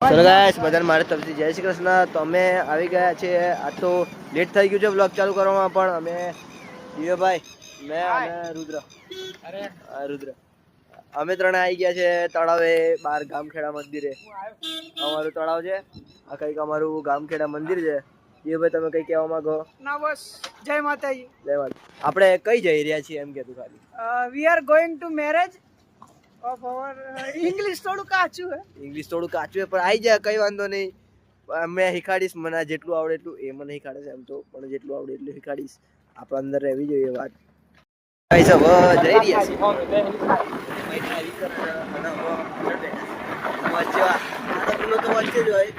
ચલો ગાઈસ બધાને મારી તરફથી જય શ્રી કૃષ્ણ। તો અમે આવી ગયા છીએ। આ તો લેટ થઈ ગયું છે વ્લોગ ચાલુ કરવામાં, પણ અમે દિવ્યભાઈ, મેં અને રુદ્ર અમે ત્રણે આવી ગયા છે તળાવે બાર ગામખેડા મંદિરે। અમારું તળાવ છે, આ કંઈક અમારું ગામખેડા મંદિર છે। દિવ્યભાઈ તમે કઈ કહેવા માંગો? ના બસ જય માતાજી। જય માતા। આપણે કઈ જઈ રહ્યા છીએ એમ કહેતું ખાલી? We are going to marriage of our English થોડું કાચું હે, ઇંગ્લિશ થોડું કાચું હે, પણ આવી જાય કઈ વાંધો નહીં। મેં શીખાડીશ, મને જેટલું આવડે એટલું। એ મને શીખાડે છે એમ તો, પણ જેટલું આવડે એટલું શીખાડીશ। આપણે અંદર રહેવી જોઈએ વાત। ગાઈસ હવે જઈ રહ્યા છીએ વચ્ચે જ હોય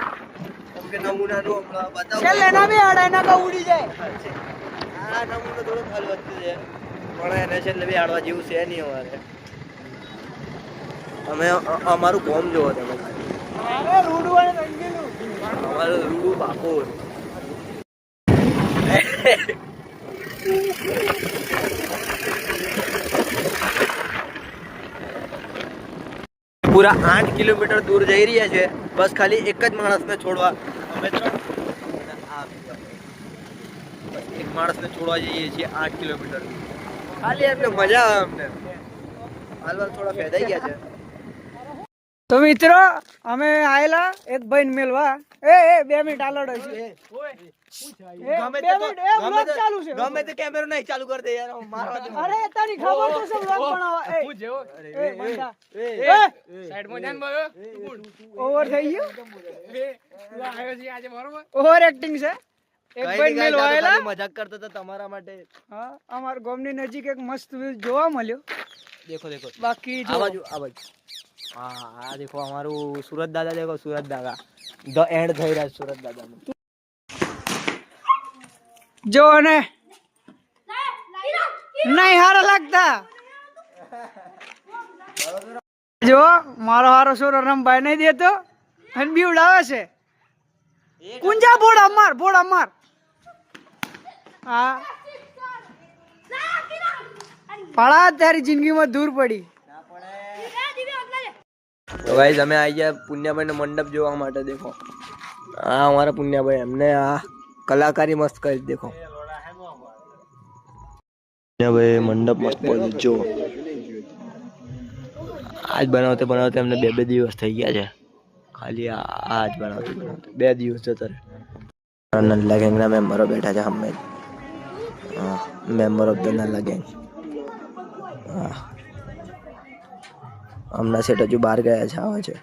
કેમ કે નમૂનાનું હમણાં બતાવું ચલ એના બે આડા કા ઉડી જાય। આ નમૂનો થોડો ખાલ વચ્ચે છે, પણ એને છેલ્લે બી હાડવા જેવું છે નહીં અમારે। અમે અમારું કોમ જોવો તમે ખાલી, અરે રૂડું અને રંગીલું અમારું રૂડું બાપોર। પૂરા 8 કિલોમીટર દૂર જઈ રહ્યા છે, બસ ખાલી એક જ માણસને છોડવા। અમે તો એક માણસને છોડવા જઈએ છીએ 8 કિલોમીટર ખાલી, એટલે મજા આવે અમને। હાલ થોડા ફેદાઈ ગયા છે। તો મિત્રો અમે આયેલા એક ભાઈ મેલવા। એ 2 મિનિટ આલડો છે। ગમે તે કેમેરો નહીં ચાલુ કરી દે યાર, મારવા દે। અરે તારી ખબર તો છે વ્લોગ બનાવવા। હું જેવો સાઈડ માં જાન બોલો ઓવર થઈ ગયું, તું આવ્યો છે આજે બરોબર ઓવર એક્ટિંગ છે। એક ભાઈ મેલવા આયેલા, મજાક કરતા હતા તમારા માટે। હા અમાર ગામની નજીક એક મસ્ત વ્યૂ જોવા મળ્યો। देखो देखो बाकी जो आवाज हाँ देखो हमारू सूरत दादा, देखो सूरत दादा द एंड થઈ રહ્યા सूरत दादा નું जो ने नहीं हारा लगता जो मारो हारो सोरो रंबाई नहीं देतो અને બી ઉડાવે છે। કુંજા બોડા માર હા પડા તારી જિંદગીમાં દૂર પડી। તો ગાઈસ અમે આવી ગયા પુણ્યાભાઈ નો મંડપ જોવા માટે। દેખો આ અમારા પુણ્યાભાઈ, એમને આ કલાકારી મસ્ત કરી। દેખો પુણ્યાભાઈ મંડપ મસ્ત બોલ જો, આજ બનાવતે બનાવતે એમને 2 દિવસ થઈ ગયા છે ખાલી। આજ બનાવતે 2 દિવસ જતા રહે। નલ્લા ગેંગના મેમ્બરો બેઠા છે અમે, મેમ્બર ઓફ ધ નલ્લા ગેંગ। હમણાં સેટ હજુ બહાર ગયા છે, આવે છે।